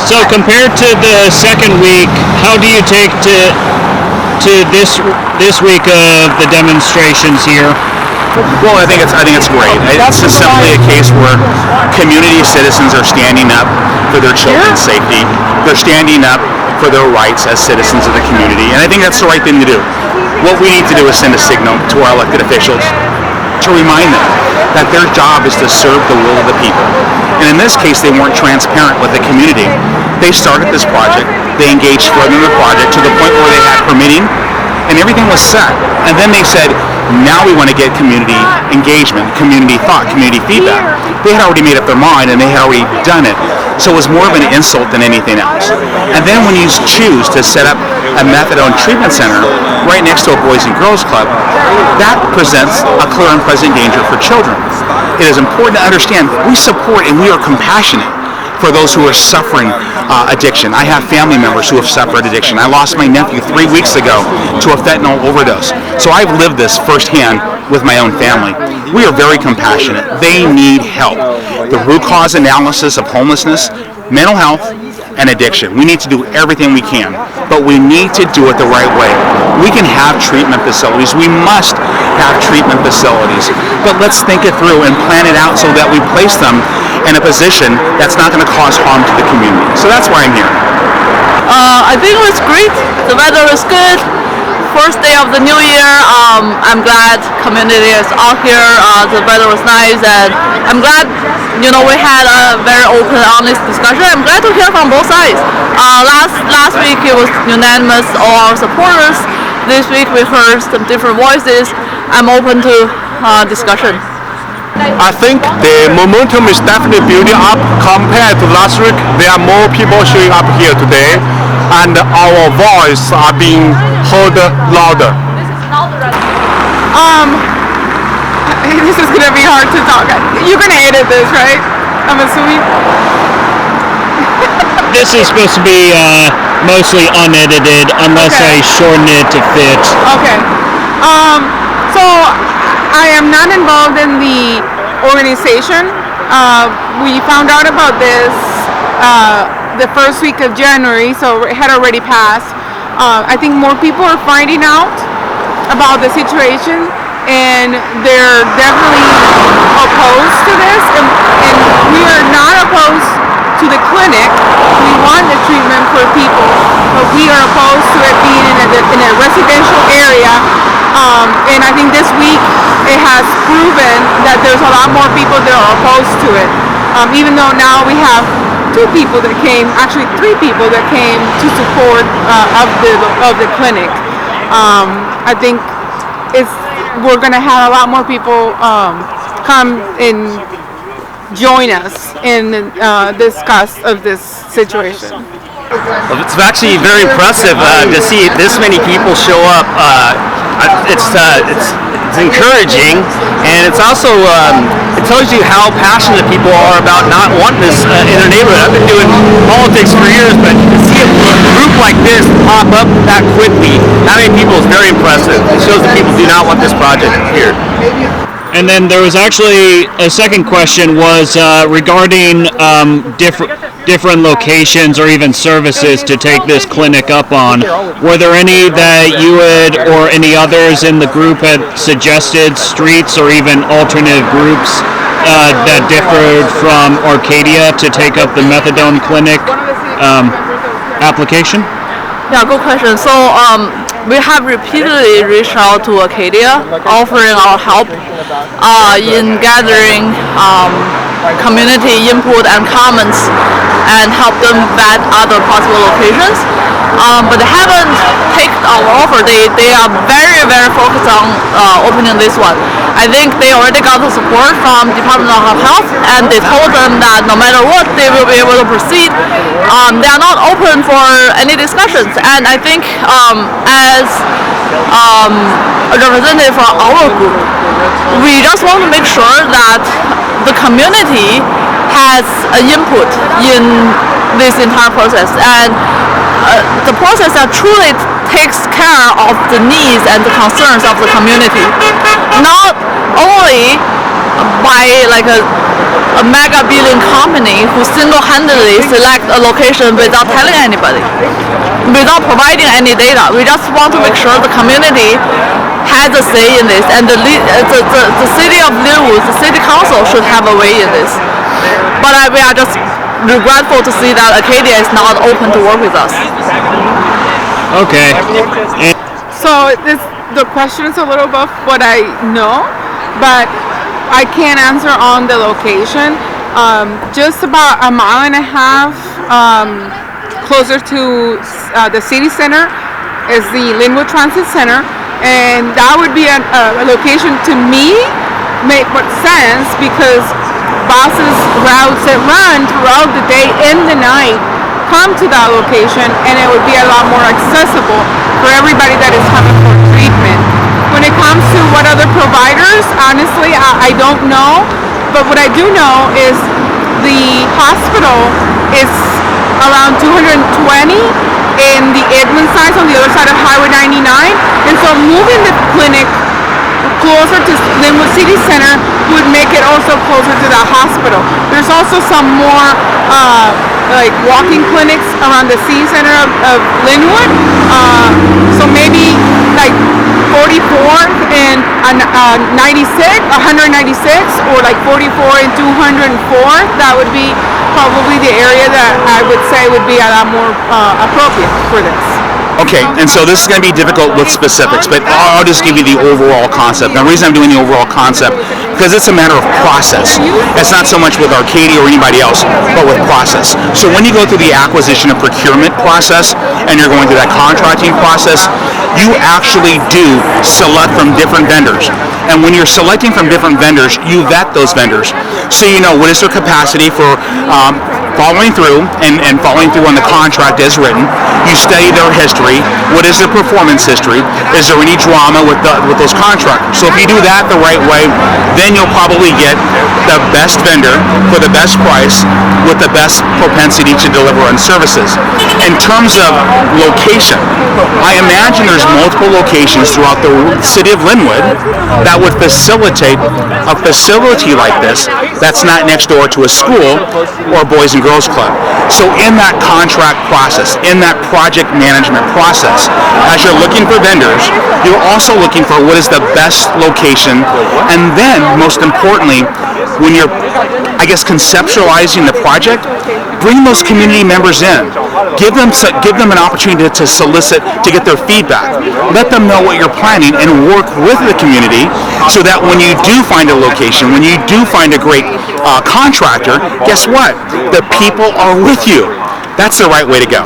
So compared to the second week, how do you take to this week of the demonstrations here? Well, I think it's great. It's just simply a case where community citizens are standing up for their children's safety. They're standing up for their rights as citizens of the community, and I think that's the right thing to do. What we need to do is send a signal to our elected officials to remind them that their job is to serve the will of the people. And in this case, they weren't transparent with the community. They started this project, they engaged further in the project to the point where they had permitting, and everything was set. And then they said, now we want to get community engagement, community thought, community feedback. They had already made up their mind and they had already done it. So it was more of an insult than anything else. And then when you choose to set up a methadone treatment center right next to a Boys and Girls Club, that presents a clear and present danger for children. It is important to understand we support and we are compassionate for those who are suffering addiction. I have family members who have suffered addiction. I lost my nephew 3 weeks ago to a fentanyl overdose. So I've lived this firsthand with my own family. We are very compassionate. They need help. The root cause analysis of homelessness, mental health, and addiction. We need to do everything we can, but we need to do it the right way. We can have treatment facilities. We must have treatment facilities, but let's think it through and plan it out so that we place them in a position that's not going to cause harm to the community. So that's why I'm here. I think it was great. The weather was good. First day of the new year. I'm glad community is out here. The weather was nice, and I'm glad we had a very open, honest discussion. I'm glad to hear from both sides. Last week it was unanimous, all our supporters. This week we heard some different voices. I'm open to discussion. I think the momentum is definitely building up compared to last week. There are more people showing up here today, and our voice are being heard louder. This is gonna be hard to talk. You're gonna edit this, right? I'm assuming. This is supposed to be mostly unedited unless I shorten it to fit. Okay. So I am not involved in the organization. We found out about this the first week of January, so it had already passed. I think more people are finding out about the situation, and they're definitely opposed to this, and we are not opposed to the clinic. We want the treatment for people, but we are opposed to it being in a residential area. And I think this week it has proven that there's a lot more people that are opposed to it. Even though now we have 2 people that came, actually 3 people that came to support of the clinic. I think we're going to have a lot more people come and join us and discuss of this situation. Well, it's actually very impressive to see this many people show up. It's encouraging, and it's also it tells you how passionate people are about not wanting this in their neighborhood. I've been doing politics for years, but to see a group like this pop up that quickly, that many people, is very impressive. It shows that people do not want this project here. And then there was actually a second question was regarding different locations or even services to take this clinic up on. Were there any that you would or any others in the group had suggested streets or even alternative groups that differed from Alcadia to take up the methadone clinic application? Yeah, good question. So we have repeatedly reached out to Alcadia, offering our help in gathering community input and comments and help them vet other possible locations. But they haven't taken our offer. They are very, very focused on opening this one. I think they already got the support from Department of Health, and they told them that no matter what, they will be able to proceed. They are not open for any discussions. And I think as a representative from our group, we just want to make sure that the community has an input in this entire process, and the process that truly takes care of the needs and the concerns of the community. Not only by like a mega billion company who single-handedly select a location without telling anybody, without providing any data. We just want to make sure the community has a say in this, and the city of Lynnwood, the city council should have a way in this. But we are just regretful to see that Alcadia is not open to work with us. Okay. So the question is a little above what I know, but I can't answer on the location. Just about a mile and a half closer to the city center is the Lynnwood Transit Center, and that would be a location to me make more sense because buses, routes that run throughout the day and the night come to that location, and it would be a lot more accessible for everybody that is coming for treatment. When it comes to what other providers, honestly, I don't know, but what I do know is the hospital is around 220 in the Edmond side, on the other side of Highway 99, and so moving the clinic closer to Lynnwood City Center would make it also closer to that hospital. There's also some more like walking clinics around the city center of Lynnwood, so maybe like 44th and 196, or like 44 and 204th. That would be probably the area that I would say would be a lot more appropriate for this. Okay, and so this is going to be difficult with specifics, but I'll just give you the overall concept. Now, the reason I'm doing the overall concept, because it's a matter of process. It's not so much with Alcadia or anybody else, but with process. So when you go through the acquisition and procurement process, and you're going through that contracting process, you actually do select from different vendors. And when you're selecting from different vendors, you vet those vendors. So you know what is their capacity for following through and following through on the contract as written. You study their history. What is their performance history? Is there any drama with those contractors? So if you do that the right way, then you'll probably get the best vendor for the best price with the best propensity to deliver on services. In terms of location, I imagine there's multiple locations throughout the city of Lynnwood that would facilitate a facility like this that's not next door to a school or Boys and Girls Club. So in that contract process, in that project management process, as you're looking for vendors, you're also looking for what is the best location, and then most importantly, when you're, I guess, conceptualizing the project, bring those community members in. Give them an opportunity to solicit, to get their feedback. Let them know what you're planning and work with the community so that when you do find a location, when you do find a great contractor, guess what? The people are with you. That's the right way to go.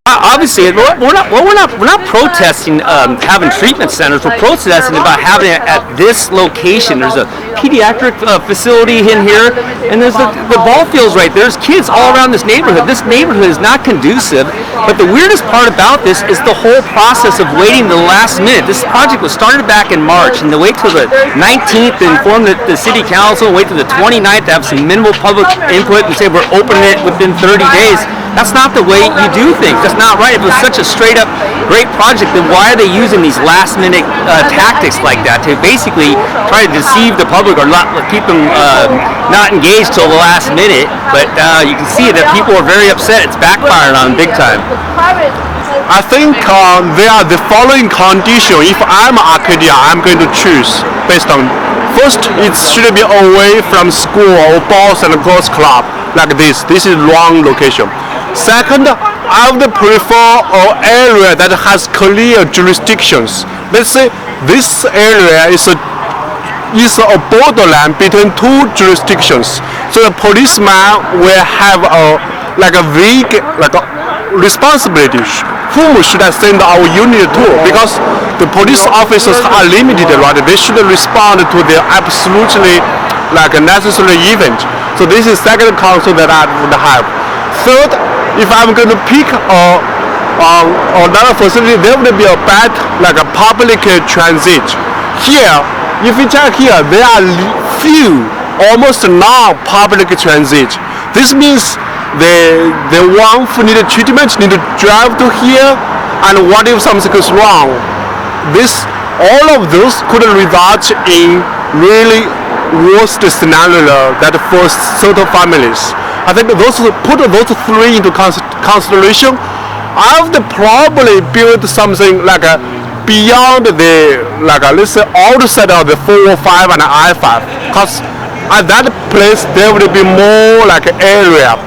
Obviously, we're not protesting having treatment centers. We're protesting about having it at this location. There's a pediatric facility in here, and there's the ball fields right there. There's kids all around this neighborhood. This neighborhood is not conducive. But the weirdest part about this is the whole process of waiting the last minute. This project was started back in March, and to wait till the 19th to inform the city council, wait till the 29th to have some minimal public input and say we're opening it within 30 days. That's not the way you do things. That's not right. If it was such a straight up great project, then why are they using these last minute tactics like that to basically try to deceive the public or not keep them not engaged till the last minute? But you can see that people are very upset. It's backfiring on them big time. I think there are the following conditions. If I'm Alcadia, I'm going to choose based on, first, it should be away from school or Boys and Girls Club like this. This is wrong location. Second, I would prefer an area that has clear jurisdictions. Let's say this area is a borderland between two jurisdictions. So the policeman will have a vague responsibility. Whom should I send our unit to? Because the police officers are limited, right? They should respond to the absolutely necessary event. So this is second concern that I would have. Third, if I'm going to pick another facility, there would be a bad a public transit. Here, if you check here, there are few, almost no public transit. This means the one who need treatment need to drive to here, and what if something goes wrong? All of those could result in really worst scenario that for certain families. I think put those three into consideration. I would probably build something like beyond the let's say outside of the 405 and I-5, because at that place there would be more area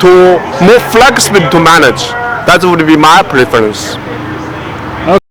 to more flexible to manage. That would be my preference.